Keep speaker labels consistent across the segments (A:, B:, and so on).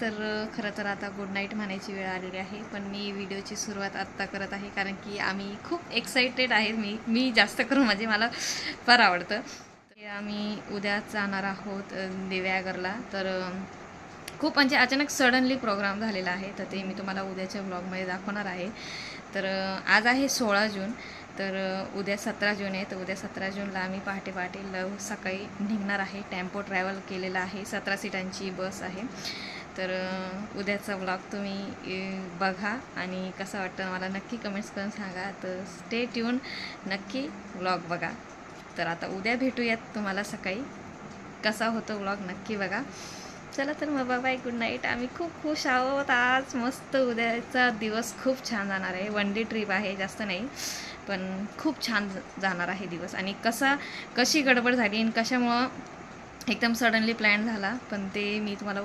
A: तर खरं तर आता गुड नाईट म्हणायची वेळ आलेली आहे, पण मी व्हिडिओची सुरुवात आत्ता करत आहे कारण की आम्ही खूप एक्साइटेड आहे. मी जास्त करून म्हणजे मला फार आवडतं. आम्ही उद्या जाणार आहोत दिव्यागरला. तर खूप म्हणजे अचानक सडनली प्रोग्राम झालेला आहे, तर ते मी तुम्हाला उद्याच्या ब्लॉगमध्ये दाखवणार आहे. तर आज आहे 16 जून, तर उद्या 17 जून आहे. तर उद्या 17 जूनला आम्ही पहाटे सकाळी निघणार आहे. टेम्पो ट्रॅव्हल केलेला आहे, 17 सीटांची बस आहे. तर उद्याचा ब्लॉग तुम्ही बघा आणि कसा वाटतं मला नक्की कमेंट्स करून सांगा. तर स्टे ट्यून, नक्की ब्लॉग बघा. तर आता उद्या भेटूयात, तुम्हाला सकाळी कसा होतो ब्लॉग नक्की बघा. चला तर मग बाय, गुड नाईट. आम्ही खूप खुश आहोत आज. मस्त उद्याचा दिवस खूप छान जाणार आहे. वन डे ट्रिप आहे, जास्त नाही, पण खूप छान जाणार आहे दिवस. आणि कशी गडबड झाली आणि कशामुळं एकदम सडनली प्लॅन झाला, पण ते मी तुम्हाला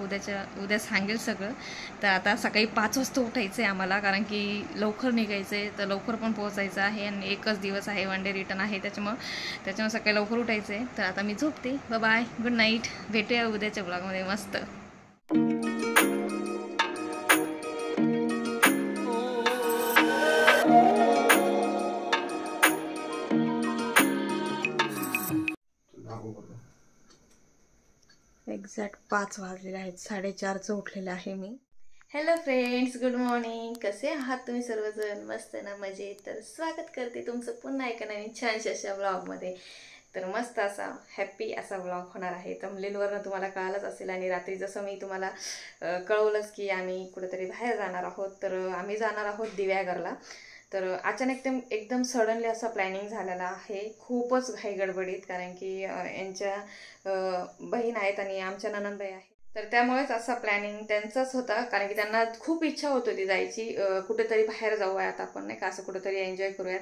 A: उद्या सांगेल सगळं. तर आता सकाळी 5 वाजता उठायचं आहे आम्हाला, कारण की लवकर निघायचं आहे, तर लवकर पण पोहोचायचं आहे. आणि एकच दिवस आहे, वन डे रिटर्न आहे, त्याच्यामुळं सकाळी लवकर उठायचं आहे. तर आता मी झोपते. Bye, good night. भेटूया उद्याच्या ब्लॉगमध्ये मस्त. एक्झॅक्ट 5 वाजलेले आहेत, 4:30चं उठलेलं आहे मी. Hello friends, good morning. कसे आहात तुम्ही सर्वजण? मस्त ना, मजेत. तर स्वागत करते तुमचं पुन्हा एका नवीन छानशा अशा ब्लॉगमध्ये. तर मस्त असा हॅप्पी असा ब्लॉग होणार आहे. थंबनेलवरनं तुम्हाला कळालंच असेल. आणि रात्री जसं मी तुम्हाला कळवलंच की आम्ही कुठेतरी बाहेर जाणार आहोत, तर आम्ही जाणार आहोत दिव्यागरला. तर अचानक एकदम सडनली असा प्लॅनिंग झालेला आहे, खूपच घाई गडबडीत, कारण की यांच्या बहीण आहेत आणि आमच्या नणंदबाई आहेत. तर त्यामुळेच असा प्लॅनिंग त्यांचाच होता, कारण की त्यांना खूप इच्छा होत होती जायची, कुठेतरी बाहेर जाऊयात आपण, नाही का, असं कुठेतरी एन्जॉय करूयात.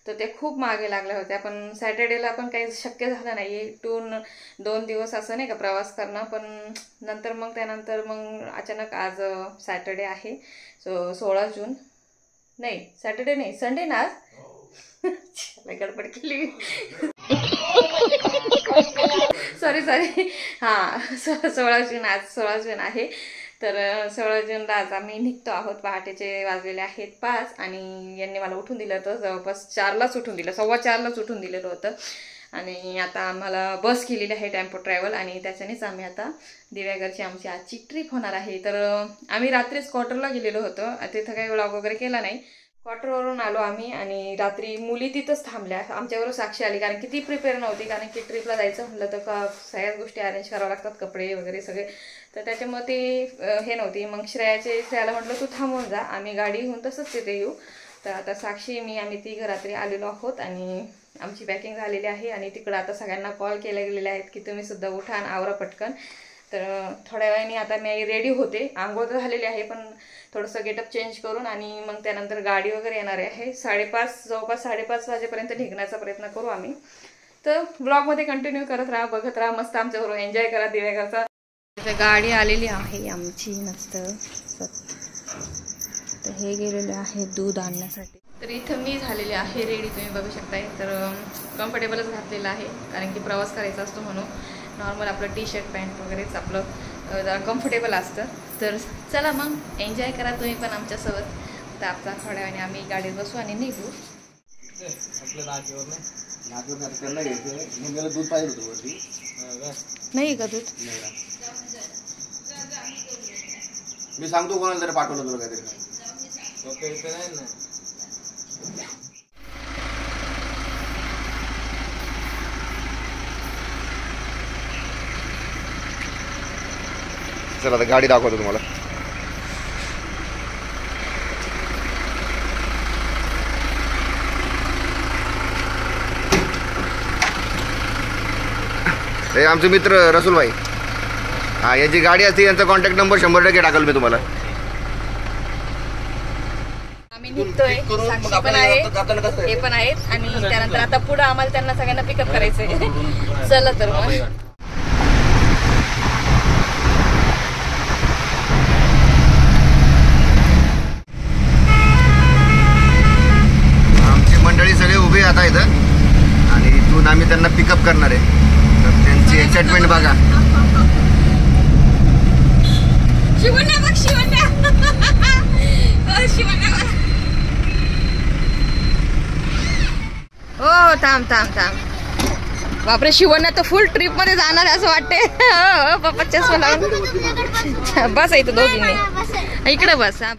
A: तर ते खूप मागे लागल्या होत्या, पण सॅटर्डेला पण काही शक्य झालं नाही. 2 दिवस असं नाही का प्रवास करणं. पण त्यानंतर मग अचानक आज सॅटर्डे आहे, 16 जून. नाही, सॅटर्डे नाही, संडे ना आज. गडबड केली. सॉरी. हां, 16 जून, आज 16 जून आहे. तर 16 जूनला आज आम्ही निघतो आहोत. पहाटेचे वाजलेले आहेत 5 आणि यांनी मला उठून दिलं होतं, जवळपास 4लाच उठून दिलं, 4:15लाच उठून दिलेलं होतं. आणि आता आम्हाला बस केलेली आहे, टेम्पो ट्रॅव्हल, आणि त्याच्यानेच आम्ही आता दिव्यागरची आमची आजची ट्रिप होणार आहे. तर आम्ही रात्रीच क्वार्टरला गेलेलो होतो, तिथं काही व्लॉग वगैरे केला नाही. क्वार्टरवरून आलो आम्ही आणि रात्री मुली तिथंच थांबल्या. आमच्याबरोबर साक्षी आली, कारण की ती प्रिपेअर नव्हती, कारण की ट्रिपला जायचं म्हटलं तर सगळ्याच गोष्टी अरेंज कराव्या लागतात, कपडे वगैरे सगळे. तर त्याच्यामुळे ती हे नव्हती. मग श्रेयाला म्हटलं तू थांबून जा, आम्ही गाडी घेऊन तसंच तिथे येऊ. तर आता साक्षी, आम्ही 3 रात्री आलेलो आहोत आणि आमची पॅकिंग झालेली आहे. आणि तिकडं आता सगळ्यांना कॉल केले गेलेले आहेत की तुम्ही सुद्धा उठा आणि आवरा पटकन. तर थोड्या वेळाने आता मी रेडी होते. आंघोळ तर झालेली आहे, पण थोडंसं गेटअप चेंज करून आणि मग त्यानंतर गाडी वगैरे येणार आहे. जवळपास 5:30 वाजेपर्यंत निघण्याचा प्रयत्न करू आम्ही. तर ब्लॉगमध्ये कंटिन्यू करत राहा, बघत राहा, मस्त आमच्याबरोबर एन्जॉय करा दिव्यागरचा. गाडी आलेली आहे आमची मस्त. तर हे गेलेले आहे दूध आणण्यासाठी. तर इथं मी झालेली आहे रेडी, तुम्ही बघू शकताय. तर कम्फर्टेबलच घातलेलं आहे, कारण की प्रवास करायचा असतो म्हणून. नॉर्मल आपलं टी-शर्ट पॅन्ट वगैरेच आपलं जरा कम्फर्टेबल असतं. तर चला मग एन्जॉय करा तुम्ही पण आमच्यासोबत. तर आपला थोड्या वेळाने आम्ही गाडीत बसू आणि निघू. नाही का दूध?
B: मी सांगतो कोणाला तरी पाठवलं तुला काहीतरी. चला आता गाडी दाखवतो तुम्हाला. हे आमचे मित्र रसूल भाई. हा, याची गाडी असते, यांचा कॉन्टॅक्ट नंबर 100% टाकल मी तुम्हाला.
A: आम्ही निघतोय, साक्षी पण आहे, हे पण आहेत, आणि त्यानंतर आता पुढे आम्हाला त्यांना सगळ्यांना पिकअप करायचंय. चला तर मग.
B: मंडळी सगळे उभे आता इथं आणि इथून आम्ही त्यांना पिकअप करणार आहे. तर त्यांची एक्साइटमेंट बघा.
A: शिवण्या बघ शिवण्या. शिवण्या हो थांब थांब थांब. बापरे शिवण्या तर फुल ट्रिप मध्ये जाणार असं वाटते. पप्पा चष्मा लावून बस इथं दोघींनी इकडे बस. हा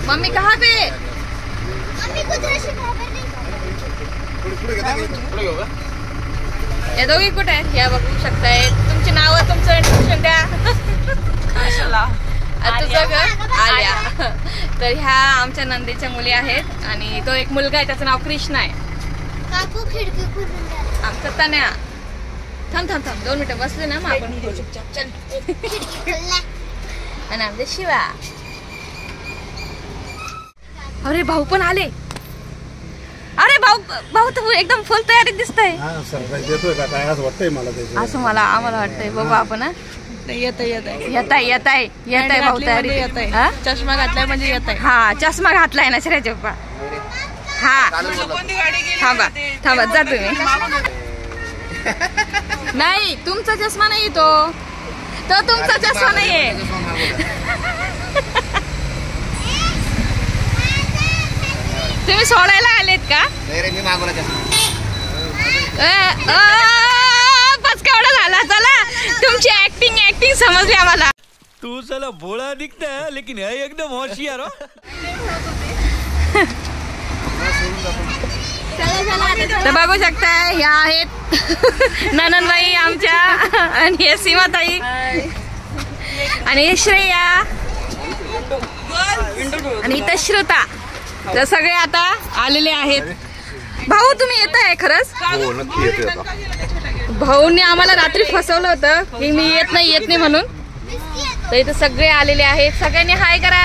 A: मम्मी कहा पे या दोघी कुठे आहेत या बघू शकताय. तुमची नाव तुमचं इंट्रोडक्शन द्या. तुझं घर आर्या. तर ह्या आमच्या नंदेच्या मुली आहेत आणि तो एक मुलगा आहे त्याचं नाव कृष्णा आहे. आमचा तन्या. थांब थांब थांब 2 मिनिटं बसले ना मग आपण आणि आमचे शिवा. अरे भाऊ पण आले. अरे भाऊ भाऊ तर एकदम फुल तयारीत दिसतंय. असं मला आम्हाला वाटतंय. बघू आपण येत आहे भाऊ तयारी.
C: चष्मा घातलाय म्हणजे येत आहे.
A: हा चष्मा घातलाय ना श्रेयाचे पप्पा. हा थांबा थांबा जा तुम्ही. नाही तुमचा चष्मा नाही तो तुमचा चष्मा नाहीये. तुम्ही सोडायला आलेत का?
B: मी मागवला
A: बस केवढा झाला. चला तुमची ऍक्टिंग समजली आम्हाला.
D: तू साला भोळा दिखता है लेकिन है एकदम होशियार हो.
A: तर बघू शकताय ह्या आहेत नननबाई आमच्या आणि हे सीमाताई आणि हे श्रेया आणि इथं श्रुता. तर सगळे आता आलेले आहेत. भाऊ तुम्ही येत आहे खरंच?
B: हो नक्की येतोय आता.
A: भाऊने आम्हाला रात्री फसवलं होतं की मी येत नाही म्हणून. तर इथं सगळे आलेले आहेत. सगळ्यांनी हाय करा.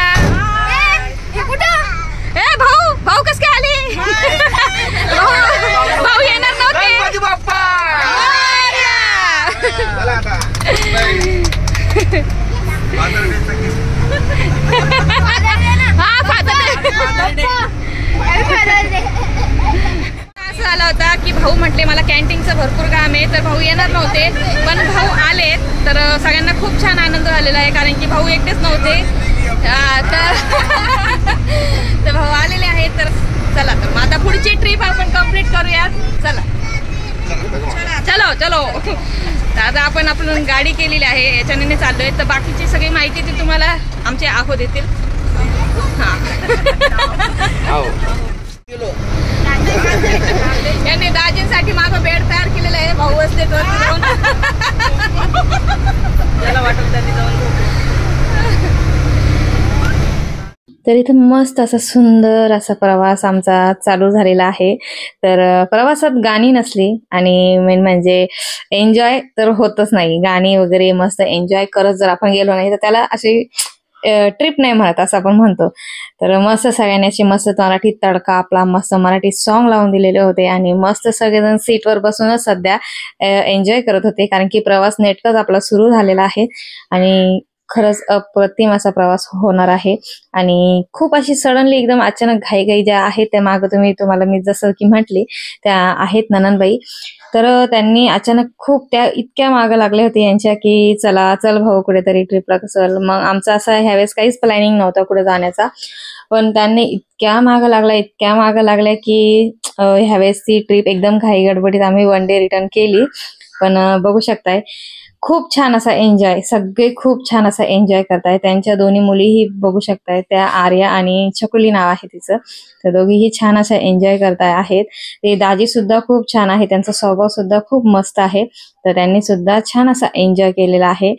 A: ए भाऊ भाऊ कस काय आले? भाऊ येणार नव्हते. असं झालं होता की भाऊ म्हटले मला कॅन्टीनचं भरपूर काम आहे तर भाऊ येणार नव्हते. पण भाऊ आलेत तर सगळ्यांना खूप छान आनंद झालेला आहे कारण की भाऊ एकटेच नव्हते. तर भाऊ आलेले आहेत. तर चला तर मग आता पुढची ट्रिप आपण कंप्लीट करूयात. चला चलो चलो. तर आता आपण गाडी केलेली आहे याच्याने चाललोय. तर बाकीची सगळी माहिती ती तुम्हाला आमचे आहो देतील. हा यांनी दाजींसाठी मागं बेड तयार केलेला आहे. भाऊ असते तर त्याला वाटत त्यांनी जाऊन. तर इथं मस्त असा सुंदर असा प्रवास आमचा चालू झालेला आहे. तर प्रवासात गाणी नसली आणि मेन म्हणजे एन्जॉय तर होतच नाही. गाणी वगैरे मस्त एन्जॉय करत जर आपण गेलो नाही तर त्याला अशी ट्रिप नाही म्हणत असं आपण म्हणतो. तर मस्त सगळ्यांनी अशी मस्त मराठी तडका आपला मस्त मराठी सॉन्ग लावून दिलेले होते आणि मस्त सगळेजण सीटवर बसूनच सध्या एन्जॉय करत होते कारण की प्रवास नेटकच आपला सुरू झालेला आहे आणि खरंच अप्रतिम असा प्रवास होणार आहे. आणि खूप अशी सडनली एकदम अचानक घाईघाई ज्या आहेत त्या मागे तुम्हाला मी जसं की म्हटली त्या आहेत नननबाई. तर त्यांनी अचानक खूप त्या इतक्या मागं लागल्या होत्या यांच्या की चल भाऊ कुठेतरी ट्रिपला चल. मग आमचा असा ह्यावेळेस काहीच प्लॅनिंग नव्हता कुठे जाण्याचा पण त्यांनी इतक्या मागं लागल्या की ह्यावेळेस ती ट्रिप एकदम घाई गडबडीत आम्ही 1 डे रिटर्न केली. पण बघू शकताय खूप छान असा एन्जॉय सगळे खूप छान असा एन्जॉय करताय. त्यांच्या दोन्ही मुलीही बघू शकताय त्या आर्या आणि छकुली नाव आहे तिचं. तर दोघीही छान असा एन्जॉय करताय आहेत. ते दाजी सुद्धा खूप छान आहे. त्यांचा स्वभाव सुद्धा खूप मस्त आहे. तर त्यांनी सुद्धा छान असा एन्जॉय केलेला आहे.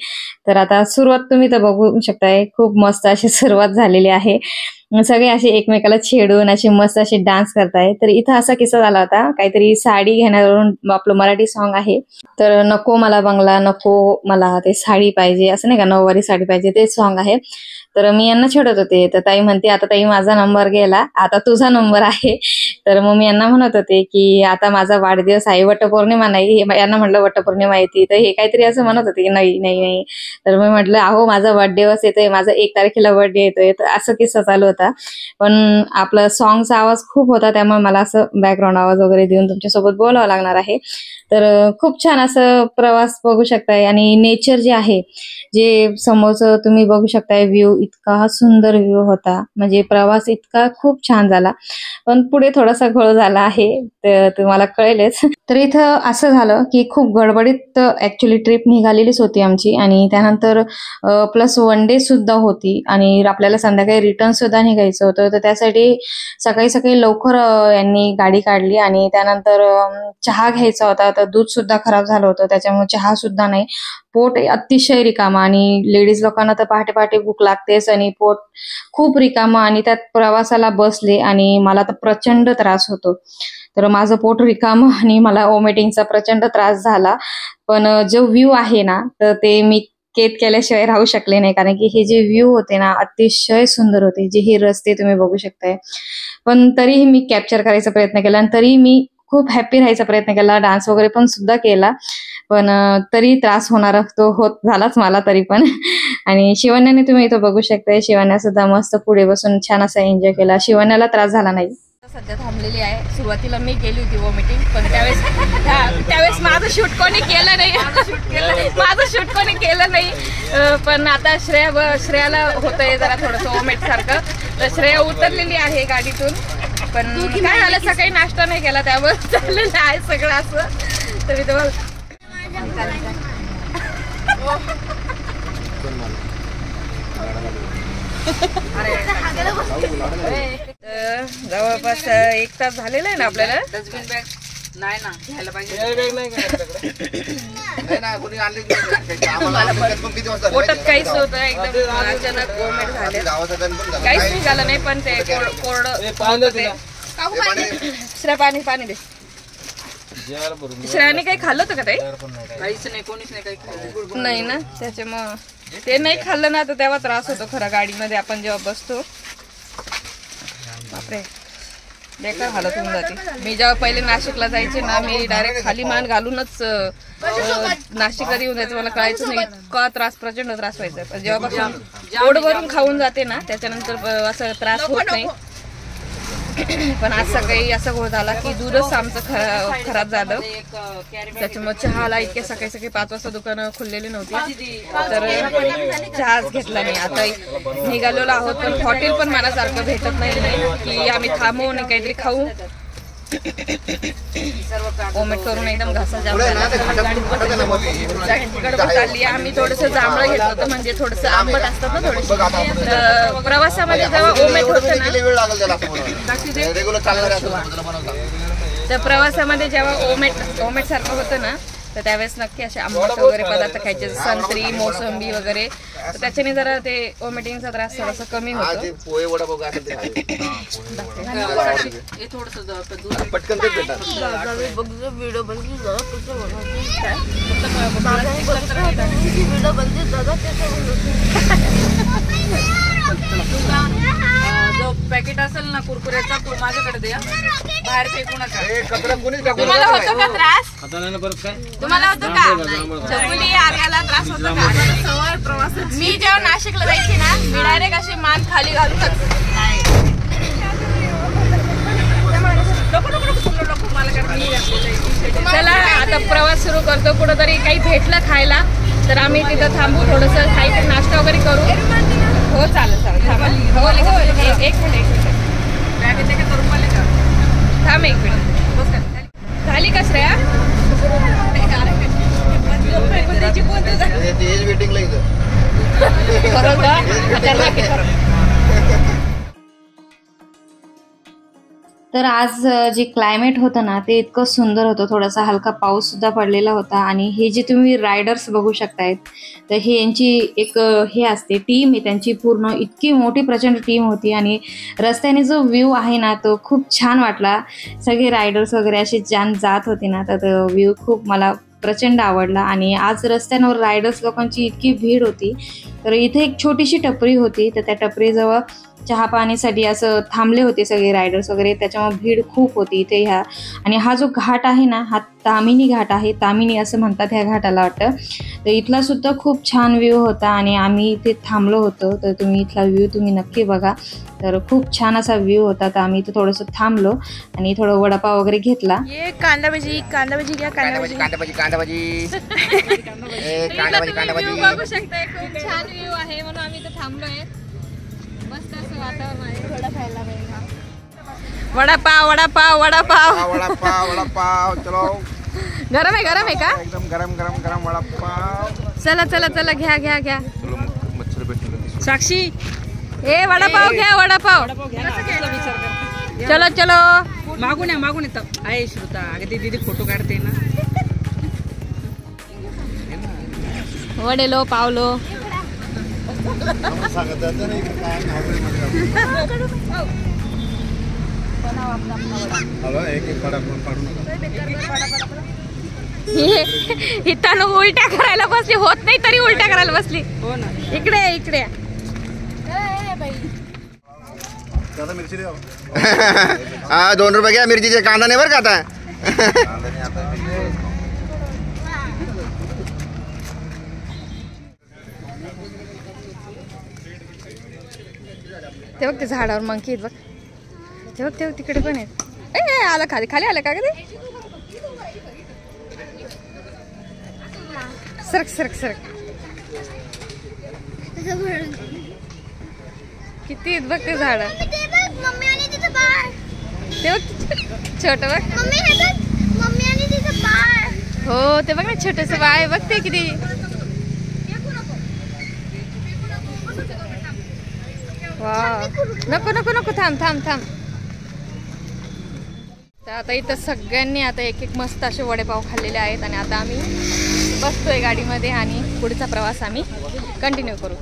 A: तर आता सुरुवात तुम्ही तर बघू शकताय खूप मस्त अशी सुरुवात झालेली आहे. सगळे असे एकमेकाला छेडून असे मस्त असे डान्स करताय. तर इथं असा किस्सा झाला होता काहीतरी साडी घेण्यावरून आपलं मराठी सॉन्ग आहे. तर नको मला बंगला नको मला ते साडी पाहिजे असं नाही का नऊवारी साडी पाहिजे ते सॉन्ग आहे. तर मी यांना छेडत होते, तर ताई म्हणते आता ताई माझा नंबर गेला, आता तुझा नंबर आहे. तर मग मी यांना म्हणत होते की आता माझा वाढदिवस आहे, वटपौर्णिमा नाही. यांना म्हटलं वटपौर्णिमा येते, तर हे काहीतरी असं म्हणत होते की नाही नाही नाही. तर मी म्हटलं अहो माझा वाढदिवस येतोय, माझा 1 तारखेला बर्थडे येतोय. तर असं किस्सा चालू होता. पण आपलं सॉंगचा आवाज खूप होता, त्यामुळे मला असं बॅकग्राऊंड आवाज वगैरे देऊन तुमच्यासोबत बोलावं लागणार आहे. तर खूप छान असं प्रवास बघू शकताय आणि नेचर जे आहे, जे समोरचं तुम्ही बघू शकताय व्ह्यू, इतका सुंदर व्ह्यू होता. म्हणजे प्रवास इतका खूप छान झाला. पण पुढे थोडासा घोळ झाला आहे, तर तुम्हाला कळेलच. तर इथं असं झालं की खूप गडबडीत ऍक्च्युली ट्रिप निघालेलीच होती आमची आणि त्यानंतर प्लस 1 डे सुद्धा होती आणि आपल्याला संध्याकाळी रिटर्न सुद्धा निघायचं होतं. तर त्यासाठी सकाळी सकाळी लवकर यांनी गाडी काढली आणि त्यानंतर चहा घ्यायचा होता. तर दूध सुद्धा खराब झालं होतं, त्याच्यामुळे चहा सुद्धा नाही. पोट अतिशय रिकामं आणि लेडीज लोकांना तर पहाटे पहाटे भूक लागतेच आणि पोट खूप रिकामं आणि त्यात प्रवासाला बसले आणि मला तर प्रचंड त्रास होतो. तर माझं पोट रिकामं आणि मला वॉमिटिंगचा प्रचंड त्रास झाला. पण जो व्ह्यू आहे ना, तर ते मी कैद केल्याशिवाय राहू शकले नाही, कारण की हे जे व्ह्यू होते ना अतिशय सुंदर होते. जे हे रस्ते तुम्ही बघू शकताय, पण तरीही मी कॅप्चर करायचा प्रयत्न केला आणि तरी मी खूप हॅप्पी राहायचा प्रयत्न केला. डान्स वगैरे पण सुद्धा केला, पण तरी त्रास होणारा तो होत झालाच मला तरी पण. आणि शिवण्याने तुम्ही इथं बघू शकताय, शिवण्या सुद्धा मस्त पुढे बसून छान असा एन्जॉय केला. शिवण्याला त्रास झाला नाही.
C: सध्या थांबलेली आहे. सुरुवातीला मी गेली होती वॉमिटिंग, पण त्यावेळेस माझं शूट कोणी केलं नाही. माझं शूट कोणी केलं नाही. पण आता श्रेयाला होतंय जरा थोडंसं वॉमिट सारखं. तर श्रेया उतरलेली आहे गाडीतून, पण काय झालं सकाळी नाश्ता नाही केला, त्यामुळे चाललेलं आहे सगळं असं. तर मी तुम्हाला जवळपास 1 तास झालेला आहे ना आपल्याला. डस्टबिन बॅग नाही ना घ्यायला पाहिजे. पोटात काहीच होतं, एकदम अचानक वॉमिट झाले. काहीच निघालं नाही, पण ते कोरडं. श्रेया पाणी दे. श्रेयाने काही खाल्लं होतं का ताई? काहीच नाही, कोणीच नाही काही खाल्लं नाही ना. त्याच्यामुळं ते नाही खाल्लं ना तर तेव्हा त्रास होतो खरं गाडीमध्ये आपण जेव्हा बसतो. बापरे बेकार हालत होऊन जाते. मी जेव्हा पहिले नाशिकला जायचे ना, मी डायरेक्ट खाली मान घालूनच नाशिक कधी येऊन जायचं, मला कळायचं नाही. इतका त्रास, प्रचंड त्रास व्हायचा. पण जेव्हापासून पोट भरून खाऊन जाते ना, त्याच्यानंतर असं त्रास होत नाही. पण आज सकाळी असं घोळ झाला की दूधच आमचं खराब झालं. त्याच्यामुळे चहाला इतक्या सकाळी सकाळी 5 वाजता दुकानं खुललेली नव्हती, तर चहाच घेतला नाही. आता निघालेलो आहोत, पण हॉटेल पण मनासारखं भेटत नाही की आम्ही थांबू आणि काहीतरी खाऊ. वॉमिट करून एकदम घासा जाम झाला. गडबड चालली. आम्ही थोडंसं जांभळं घेतलं होतं, म्हणजे थोडंसं आंबट असतात ना थोडीशी. प्रवासामध्ये जेव्हा वॉमिट होतं ना, तर प्रवासामध्ये जेव्हा वॉमिट सारखं होतं ना, तर त्यावेळेस नक्की असे आंबट वगैरे पदार्थ खायचे, संत्री, मोसंबी वगैरे. तर त्याच्याने जरा ते वॉमिटिंगचा त्रास थोडासा कमी होतो. जो पॅकेट असेल ना कुरकुऱ्याचा तो माझ्याकडे द्या, बाहेर फेकू नका. तुम्हाला होतो का त्रास? तुम्हाला होतो का? चकुली आर्याला त्रास होतो का? मी जेव्हा नाशिकला जायची ना, मी डायरेक्ट अशी मान खाली घालूनच. चला आता प्रवास सुरू करतो. कुठंतरी काही भेटलं खायला तर आम्ही तिथं थांबू, थोडंसं काहीतरी नाश्ता वगैरे करू. हो चालेल थांबा. हो एक मिनिट थांब, 1 मिनिट. झाली का श्रेया? तर आज जे क्लायमेट होतं ना, ते इतकं सुंदर होतं. थोडासा हलका पाऊस सुद्धा पडलेला होता आणि हे जे तुम्ही रायडर्स बघू शकतायत, तर हे यांची एक हे असते टीम आहे त्यांची. पूर्ण इतकी मोठी प्रचंड टीम होती आणि रस्त्याने जो व्ह्यू आहे ना, तो खूप छान वाटला. सगळे रायडर्स वगैरे असे छान जात होते ना, तर तो व्ह्यू खूप मला
A: प्रचंड आवडला. आणि आज रस्त्यांवर रायडर्स लोकांची इतकी भीड होती. तर इथे एक छोटीशी टपरी होती, तर त्या टपरीजवळ चहा पाण्यासाठी असं थांबले होते सगळे रायडर्स वगैरे, त्याच्यामुळे भीड खूप होती इथे ह्या. आणि हा जो घाट आहे ना, हा तामिनी घाट आहे, तामिनी असं म्हणतात ह्या घाटाला वाटतं. तर इथला सुद्धा खूप छान व्ह्यू होता आणि आम्ही इथे थांबलो होतो. तर तुम्ही इथला व्ह्यू तुम्ही नक्की बघा. तर खूप छान असा व्ह्यू होता. तर आम्ही इथं थोडंसं थांबलो आणि थोडं वडापाव वगैरे घेतला.
C: ये कांदा भजी घ्या, कांदा भजी बघू शकताय. खूप छान व्ह्यू आहे म्हणून आम्ही इथं थांबलोय. मस्त असं वातावरण आहे. थोडा खायला पाहिजे. वडापाव वडापाव वडापाव
B: वडापाव चलो.
C: गरम आहे का?
B: एकदम गरम वडापाव.
C: चला चला चला घ्या. साक्षी ए वडापाव घ्या, वडापाव. चलो
E: मागून येतं आहे श्रुता. अगदी दीदी फोटो काढते ना.
C: वडेलो पावलो. इथं लोक उलट्या करायला बसली, होत नाही तरी उलट्या करायला बसली.
E: हो ना.
C: इकडे
B: हा 2 रुपये घ्या मिरचीचे. कांदा नाही बरं का आता.
C: ते बघ ते झाडावर मंकी बघ. ते बघ तिकडे पण आहेत. ए आला खाली आलं का ते. सरक किती आहेत बघ ते झाड. ते बघ छोट बघ. हो ते बघ ना छोटस बाळ बघ ते किती. नको थांब. तर आता इथं सगळ्यांनी आता एक मस्त असे वडेपाव खाल्लेले आहेत आणि आता आम्ही बसतोय गाडीमध्ये आणि पुढचा प्रवास आम्ही कंटिन्यू करू.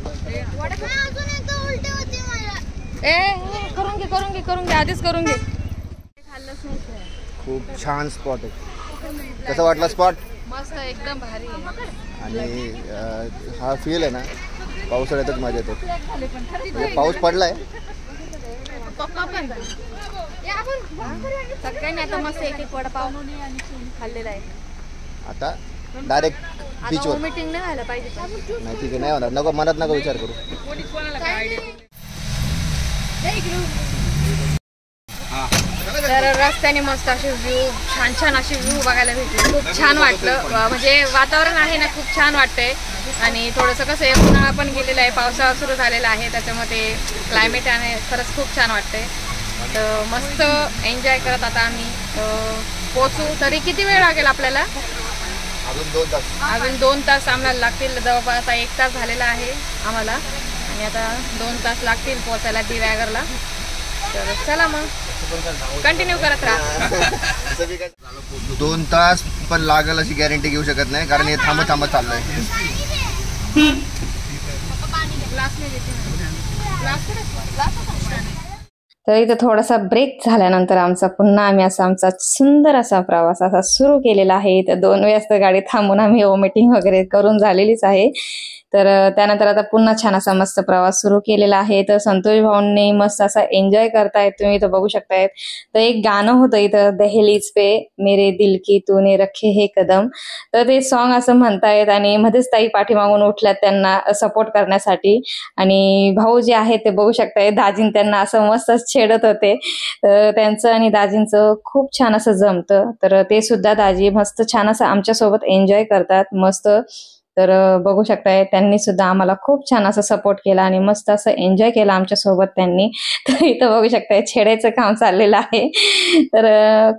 C: करून घे आधीच करून घे.
B: खूप छान स्पॉट आहे. कसं वाटलं स्पॉट?
C: मस्त एकदम भारी आहे.
B: आणि हा फील आहे ना पावसाळ्यातच मजा येते. म्हणजे पाऊस पडलाय.
C: सगळ्यांनी आता मस्त एक वडापाव खाल्लेला आहे.
B: आता डायरेक्ट बीचवर.
C: मीटिंग नाही व्हायला पाहिजे.
B: नाही ठीक आहे, नाही होणार. नको मनात नको विचार करू.
C: तर रस्त्याने मस्त असे व्ह्यू छान असे व्ह्यू बघायला भेटले. खूप छान वाटलं. म्हणजे वातावरण आहे ना खूप छान वाटतंय. आणि थोडंसं कसं आहे उन्हाळा पण गेलेला आहे, पावसाळा सुरू झालेला आहे, त्याच्यामध्ये क्लायमेट आहे खरंच खूप छान वाटतंय. तर मस्त एन्जॉय करत आता आम्ही पोचू. तरी किती वेळ लागेल आपल्याला? अजून 2 तास आम्हाला लागतील. जवळपास 1 तास झालेला आहे आम्हाला आणि आता 2 तास लागतील पोचायला दिव्यागरला. तर चला मग कंटिन्यू करत राहा.
B: 2 तास पण लागेल अशी गॅरंटी घेऊ शकत नाही, कारण हे थांबत चाललंय.
A: तर इथं थोडासा ब्रेक झाल्यानंतर पुन्हा आम्ही आमचा सुंदर असा प्रवास असा सुरू केलेला आहे. तर 2 वेळेस तर गाडी थांबून आम्ही वॉमिटिंग वगैरे करून झालेलीच आहे. तर त्यानंतर आता पुन्हा छान असा मस्त प्रवास सुरू केलेला आहे. तर संतोष भाऊंनी मस्त असा एन्जॉय करतायत, तुम्ही इथं बघू शकतायत. तर एक गाणं होतं इथं, दहलीज पे मेरे दिल की तूने रखे हे कदम. तर ते सॉन्ग असं म्हणतायत आणि मध्येच ताई पाठीमागून उठल्यात त्यांना सपोर्ट करण्यासाठी. आणि भाऊ जे आहेत ते बघू शकताय, दाजीन त्यांना असं मस्त छेडत होते. तर त्यांचं आणि दाजींचं खूप छान असं जमतं. तर ते सुद्धा दाजी मस्त छान असं आमच्यासोबत एन्जॉय करतात मस्त. तर बघू शकताय त्यांनी सुद्धा आम्हाला खूप छान असं सपोर्ट केला आणि मस्त असं एन्जॉय केला आमच्या सोबत त्यांनी. तर इथं बघू शकताय छेडायचं काम चाललेलं आहे. तर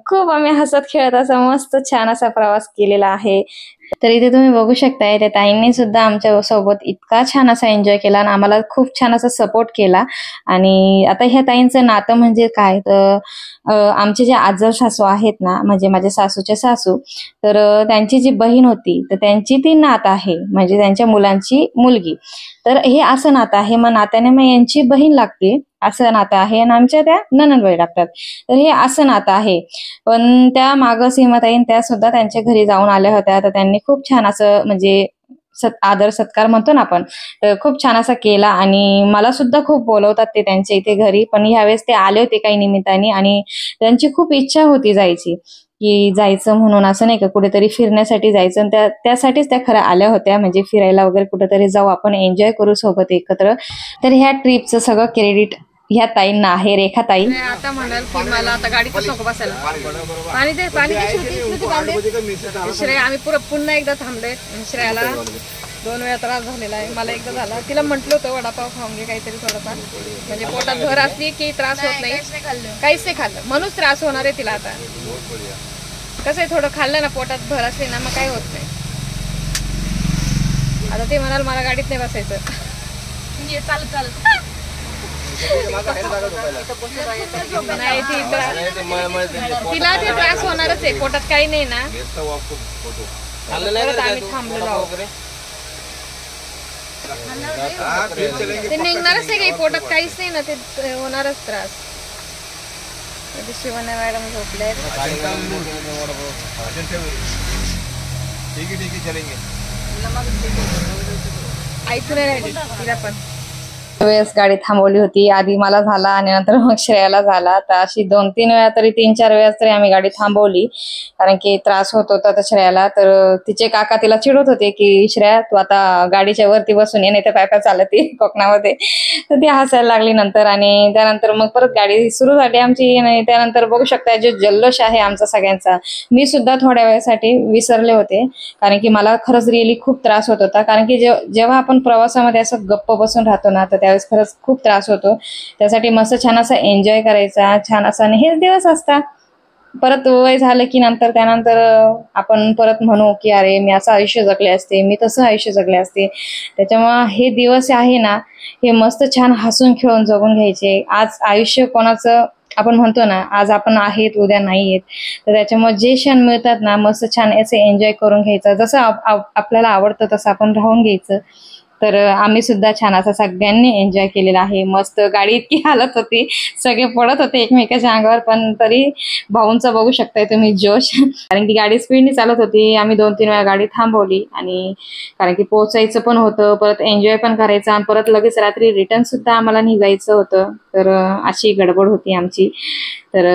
A: खूप आम्ही हसत खेळत असा मस्त छान असा प्रवास केलेला आहे. तर इथे तुम्ही बघू शकताय त्या ताईंनी सुद्धा आमच्या सोबत इतका छान असा एन्जॉय केला आणि आम्हाला खूप छान असा सपोर्ट केला. आणि आता ह्या ताईंचं नातं म्हणजे काय, तर आमचे जे आजर सासू आहेत ना, म्हणजे माझ्या सासूचे सासू, तर त्यांची जी बहीण होती तर त्यांची ती नात आहे, म्हणजे त्यांच्या मुलांची मुलगी. तर हे असं नातं आहे. मग नात्याने मग यांची बहीण लागते असं नातं आहे आणि आमच्या त्या नणंदबाई लागतात. तर हे असं नातं आहे. पण त्या मागं सीमाताईन त्या सुद्धा त्यांच्या घरी जाऊन आल्या होत्या. तर त्यांनी खूप छान असं म्हणजे आदर सत्कार म्हणतो ना आपण, तर खूप छान असा केला आणि मला सुद्धा खूप बोलवतात ते त्यांच्या इथे घरी. पण ह्यावेळेस ते आले होते काही निमित्ताने आणि त्यांची खूप इच्छा होती जायची, की जायचं म्हणून, असं नाही का कुठेतरी फिरण्यासाठी जायचं. आणि त्यासाठीच त्या खऱ्या आल्या होत्या, म्हणजे फिरायला वगैरे कुठेतरी जाऊ आपण, एन्जॉय करू सोबत एकत्र. तर ह्या ट्रिपचं सगळं क्रेडिट ह्या ताईंना आहे, रेखा ताई.
C: आता म्हणाल की मला आता गाडीतच नको बसायला, पाणी दे पाणी दे. श्रेया आम्ही पुन्हा एकदा थांबले. श्रेयाला 2 वेळा त्रास झालेला आहे, मला एकदा झाला. तिला म्हटलं होतं वडापाव खाऊन घे काहीतरी थोडंफार, म्हणजे पोटात भर असली की त्रास होत नाही. काहीच नाही खाल्लं म्हणूनच त्रास होणार आहे तिला. आता कसं आहे, थोडं खाल्लं ना पोटात भर असली ना मग काही होत नाही. आता ते म्हणाल मला गाडीत नाही बसायचं, चालत नाही. तिला ते त्रास होणारच आहे, पोटात काही नाही ना. आम्ही थांबलेलो आहोत, ते निघणारच आहे, काही पोटात काहीच नाही ना, ते होणारच त्रास. शिवण्या मॅडम झोपले, ऐकून राहिली तिला पण.
A: वेळेस गाडी थांबवली होती, आधी मला झाला आणि नंतर मग श्रेयाला झाला. तर अशी 2-3 वेळा तरी 3-4 वेळा तरी आम्ही गाडी थांबवली, कारण की त्रास होत होता तर श्रेयाला. तर तिचे काका तिला चिडवत होते की श्रेया तू आता गाडीच्या वरती बसून ये, नाही तर पाय चालते कोकणामध्ये. तर ती हसायला लागली नंतर. आणि त्यानंतर मग परत गाडी सुरू झाली आमची. आणि त्यानंतर बघू शकता जो जल्लोष आहे आमचा सगळ्यांचा. मी सुद्धा थोड्या वेळासाठी विसरले होते, कारण की मला खरंच रिअली खूप त्रास होत होता. कारण की जेव्हा आपण प्रवासामध्ये असं गप्प बसून राहतो ना, तर त्यावेळेस खरंच खूप त्रास होतो. त्यासाठी मस्त छान असा एन्जॉय करायचा, छान असा. आणि हेच दिवस असतात. परत वय झालं की त्यानंतर आपण परत म्हणू की अरे मी असं आयुष्य जगले असते, मी तसं आयुष्य जगले असते. त्याच्यामुळं हे दिवस आहे ना, हे मस्त छान हसून खेळून जगून घ्यायचे. आज आयुष्य कोणाचं आपण म्हणतो ना, आज आपण आहेत उद्या नाही आहेत. तर त्याच्यामुळे जे क्षण मिळतात ना, मस्त छान असे एन्जॉय करून घ्यायचं. जसं आपल्याला आवडतं तसं आपण राहून घ्यायचं. तर आम्ही सुद्धा छान असा सगळ्यांनी एन्जॉय केलेला आहे. मस्त गाडी इतकी हालत होती, सगळे पडत होते एकमेकाच्या अंगावर, पण तरी भाऊंचा बघू शकताय तुम्ही जोश, कारण की गाडी स्पीडने चालत होती. आम्ही 2-3 वेळा गाडी थांबवली, आणि कारण की पोहोचायचं पण होतं, परत एन्जॉय पण करायचं, आणि परत लगेच रात्री रिटर्न सुद्धा आम्हाला निघायचं होतं. तर अशी गडबड होती आमची. तर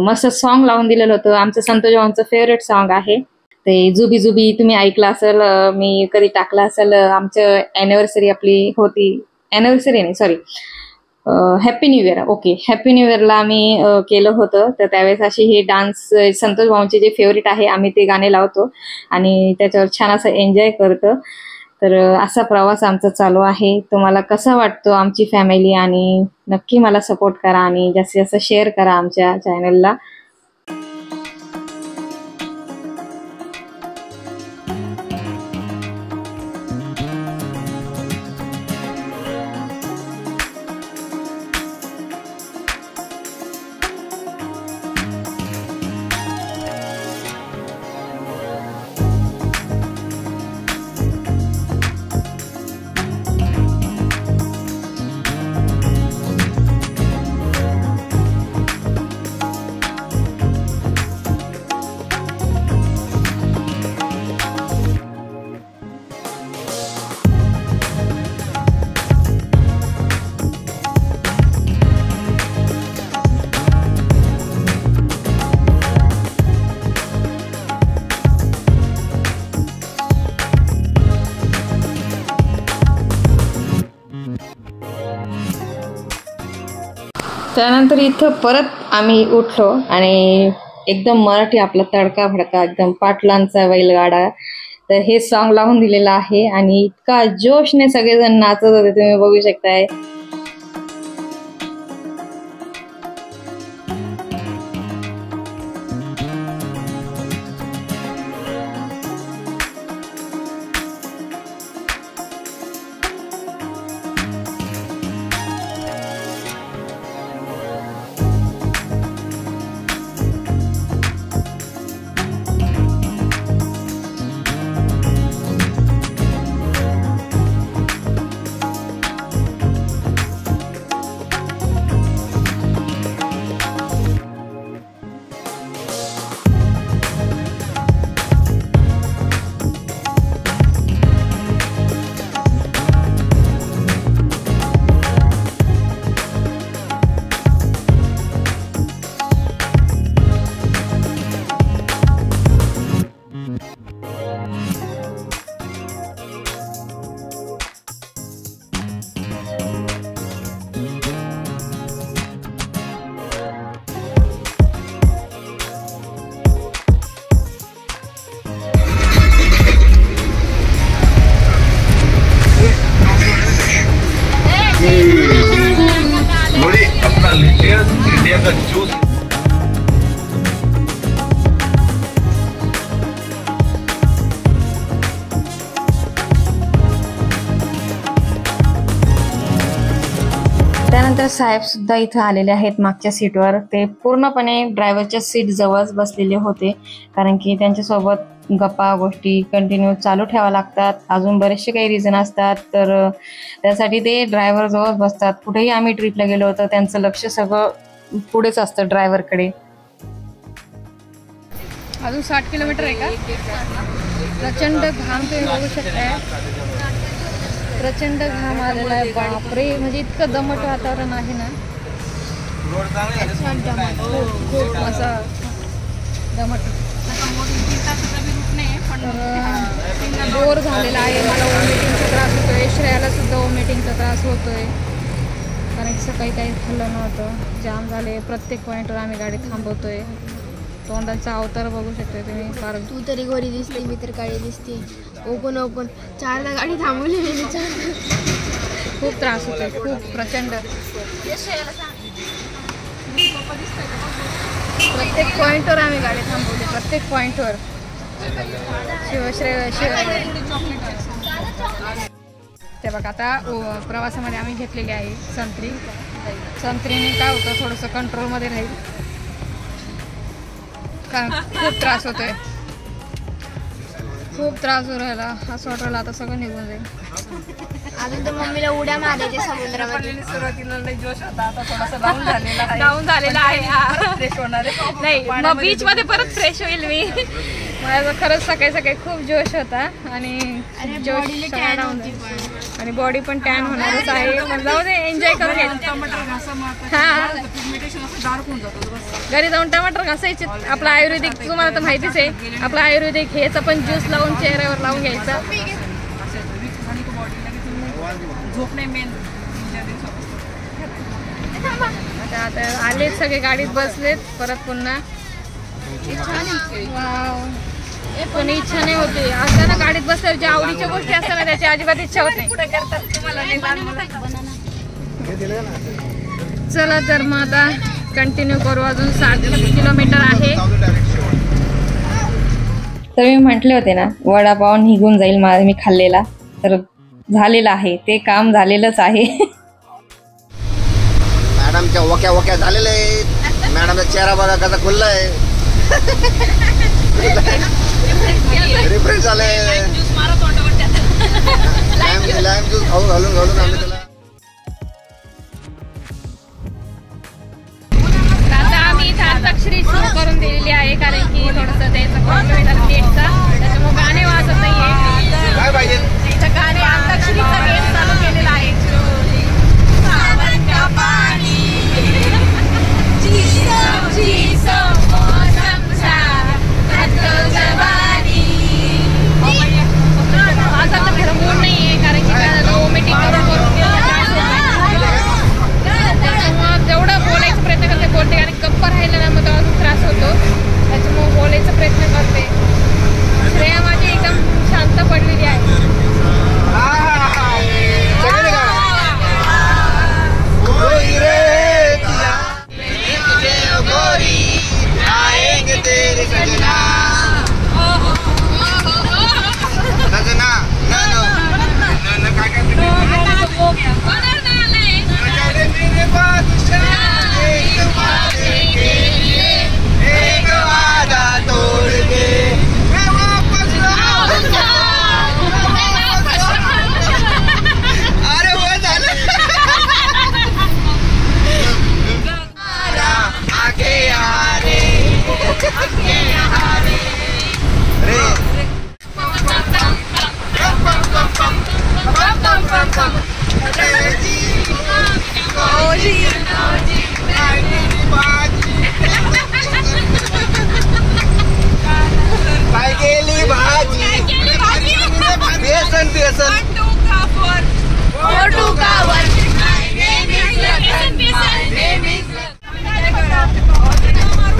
A: मस्त सॉन्ग लावून दिलेलं होतं, आमचं संतोष भाऊंचं फेवरेट सॉन्ग आहे ते जुबी जुबी. तुम्ही ऐकलं असेल, मी कधी टाकलं असेल. आमचं ॲनिव्हर्सरी आपली होती, ॲनिव्हर्सरी नाही sorry, happy new year. Okay, happy new इयरला आम्ही केलं होतं. तर त्यावेळेस अशी हे डान्स संतोष भाऊंचे जे फेवरेट आहे आम्ही ते गाणे लावतो आणि त्याच्यावर छान असं एन्जॉय करतो. तर असा प्रवास आमचा चालू आहे. तुम्हाला कसा वाटतो आमची फॅमिली, आणि नक्की मला सपोर्ट करा आणि जास्तीत जास्त शेअर करा आमच्या चॅनलला. त्यानंतर इथं परत आम्ही उठलो आणि एकदम मराठी आपला तडका भडका एकदम पाटलांचा बैलगाडा, तर हे सॉन्ग लावून दिलेलं आहे आणि इतका जोशने सगळेजण नाचत होते, तुम्ही बघू शकताय. त्यानंतर साहेब सुद्धा इथं आलेले आहेत मागच्या सीटवर. ते पूर्णपणे ड्रायव्हरच्या सीट जवळच बसलेले होते, कारण की त्यांच्यासोबत गप्पा गोष्टी कंटिन्यू चालू ठेवा लागतात. अजून बरेचसे काही रिझन असतात, तर त्यासाठी ते ड्रायव्हर जवळ बसतात. कुठेही आम्ही ट्रिपला गेलो होतो त्यांचं लक्ष सगळं पुढेच असतं ड्रायव्हरकडे.
C: अजून 60 किलोमीटर आहे का? प्रचंड घाम तुम्ही बघू शकताय. प्रचंड घाम आलेला आहे. बापरे, म्हणजे इतकं दमट वातावरण आहे ना, खूप असा दमट. बोर झालेला आहे. मला वॉमिटिंगचा त्रास होतोय, श्रेयाला सुद्धा वॉमिटिंगचा त्रास होतोय, कारण की सकाळी काही खाल्लं नव्हतं. जाम झाले. प्रत्येक पॉईंटवर आम्ही गाडी थांबवतोय. तोंडाचा अवतार बघू शकता तुम्ही. फार
F: तू तरी गोरी दिसते, मी तर काळी दिसते. ओपन चारदा गाडी थांबवली मी.
C: खूप त्रास होतोय, खूप प्रचंड. प्रत्येक पॉईंटवर आम्ही गाडी थांबवली, प्रत्येक पॉईंटवर. ते बघा, आता प्रवासामध्ये आम्ही घेतलेली आहे संत्री. संत्रीने काय होतं, थोडंसं कंट्रोलमध्ये राहील. खूप त्रास होतोय, खूप त्रास होऊ राहिला. असं वाटलं आता सगळं निघून जाईल.
F: अजून तर मम्मीला उड्या मारायच्या समुद्रामध्ये.
C: सुरुवातीला लई जोश होता, आता थोडासा डाऊन झालेला आहे. फ्रेश होणार आहे. नाही, मग बीच मध्ये परत फ्रेश होईल मी. माझा खरंच सकाळी सकाळी खूप जोश होता आणि जोश सगळा डाऊन झाला. आणि बॉडी पण टॅन होणारच आहे, पण जाऊ दे, एन्जॉय करून घ्यायचं. हा, घरी जाऊन टमाटर घासायचे. आपलं आयुर्वेदिक तुम्हाला तर माहितीच आहे, आपलं आयुर्वेदिक हेचा पण ज्यूस लावून चेहऱ्यावर लावून घ्यायचा. आता आलेत सगळे, गाडीत बसलेत परत पुन्हा. पण इच्छा नाही होते असं ना, गाडीत बसल्यावर ज्या आवडीच्या गोष्टी असतात ना त्याची अजिबात इच्छा होत नाही. चला तर मग आता कंटिन्यू करू. अजून 60 किलोमीटर आहे.
A: तर मी म्हटले होते ना, वडापाव निघून जाईल मी खाल्लेला, तर झालेलं आहे, ते काम झालेलंच आहे.
B: मॅडमच्या वक्या झालेल्या आहेत. मॅडमचा चेहरा बघा कसा खुल्लाय, रिफ्रेश झालंय. लाईम ज्यूस घालून आम्ही त्याला.
C: आता आम्ही इथं अंताक्षरी सुरू करून दिलेली आहे, कारण की थोडंसं त्याचा प्रॉब्लेम आहे गेटचा, त्याच्यामुळे गाणे वाजत नाहीये.
B: काय पाहिजे
C: इथं गाणे अंताक्षरीचा गेम चालू केलेला आहे. आज आता खरं मूड नाही आहे, कारण की काय झालं, वॉमिटिंग करून त्याच्यामुळं जेवढं बोलायचा प्रयत्न करते बोलते, कारण गप्पा राहिला ना मग अजून त्रास होतो, त्याच्यामुळे बोलायचा प्रयत्न करते. श्रेया माझी एकदम शांत पडलेली आहे.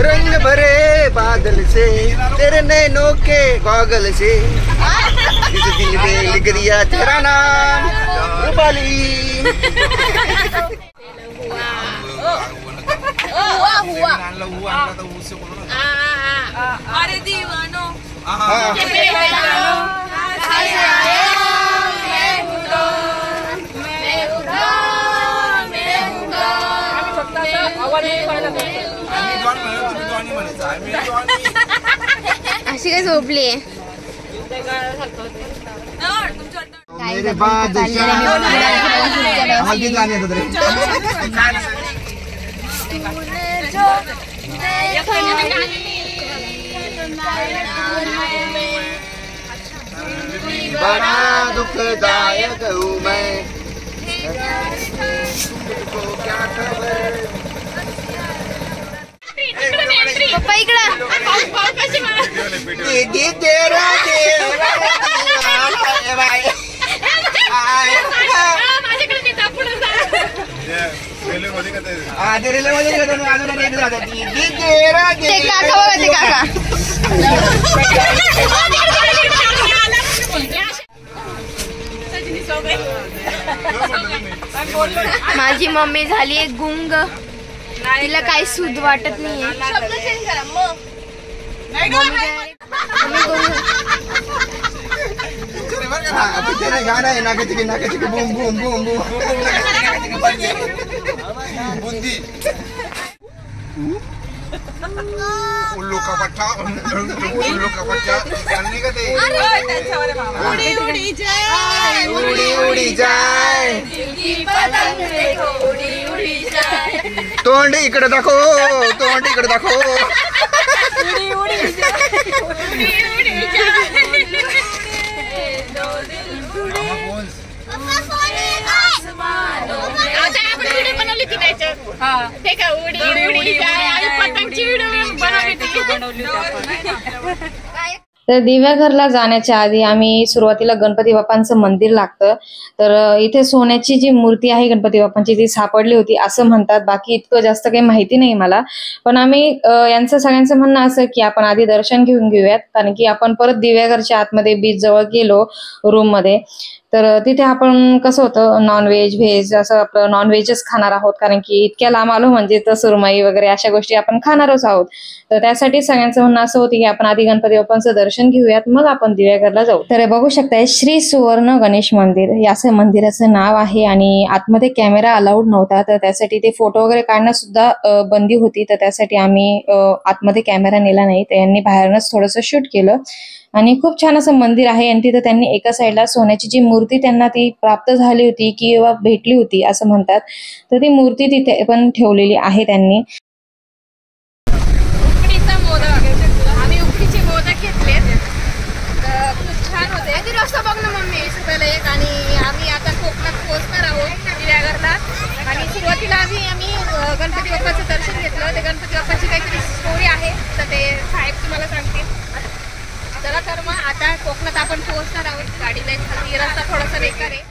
B: रंग भरे बादल से तेरे नैनों के गॉगल से इस दिल में लिख दिया तेरा नाम रूपाली.
C: अरे दीवानो
F: अशी काय झोपली आहे
B: मेरे बादशाह हल्दी गाणी येतात रे. बड़ा दुखदायक हूँ मैं, तुमको क्या खबर.
F: पप्पा इकडं
B: दीदी तेरा देवरा दीवाना है भाई. दीदी तेरा
F: ते काका बघा ते काका माझी मम्मी झाली एक गुंग, तिला काही सूद वाटत नाहीये.
B: गाणं आहे नाकाची नाकाची बूम बूम बूम बूम बुंदी उल्लू का पट्टा जानने का ते उड़ी उड़ी जाए तोंड इकडे दाखव तोंड इकडे दाखव
A: तर दिव्याघरला जाण्याच्या आधी आम्ही सुरुवातीला गणपती बाप्पांचं मंदिर लागतं. तर इथे सोन्याची जी मूर्ती आहे गणपती बाप्पांची ती सापडली होती असं म्हणतात. बाकी इतकं जास्त काही माहिती नाही मला, पण आम्ही यांचं सगळ्यांचं म्हणणं असं की आपण आधी दर्शन घेऊन घेऊयात, कारण की आपण परत दिव्याघरच्या आतमध्ये बीच जवळ गेलो रूम मध्ये तर तिथे आपण कसं होतं नॉनव्हेज व्हेज असं आपलं नॉनव्हेजच खाणार आहोत, कारण की इतक्या लांब आलो म्हणजे तर सुरमई वगैरे अशा गोष्टी आपण खाणारच आहोत. तर त्यासाठी सगळ्यांचं म्हणणं असं होतं की आपण आधी गणपती बाप्पांचं दर्शन घेऊयात मग आपण दिव्याघरला जाऊ. तर बघू शकताय श्री सुवर्ण गणेश मंदिर हे असं मंदिराचं नाव आहे आणि आतमध्ये कॅमेरा अलाउड नव्हता, तर त्यासाठी ते फोटो वगैरे काढणं सुद्धा बंदी होती. तर त्यासाठी आम्ही आतमध्ये कॅमेरा नेला नाही, तर यांनी बाहेरनच थोडंसं शूट केलं. आणि खूप छान असं मंदिर आहे आणि तिथं त्यांनी एका साईडला सोन्याची जी मूर्ती त्यांना ती प्राप्त झाली होती किंवा भेटली होती असं म्हणतात, तर ती मूर्ती तिथे पण ठेवलेली आहे त्यांनी.
C: उकडीचा मोदक आम्ही उकडीचे मोदक घेतलेत, खूप छान होते. आधी रस्ता बघ ना मम्मी सुटायला एक. आणि आम्ही आता कोकणात पोहोचणार आहोत दिव्याघरला. आणि सुरुवातीला आम्ही गणपती बाप्पाचं दर्शन घेतलं. ते गणपती बाप्पाची काहीतरी स्टोरी आहे, तर ते साहेब तुम्हाला सांगतील. चला तर मग आता कोकणात आपण पोहोचणार आहोत. गाडीला रस्ता थोडासा बेकार आहे.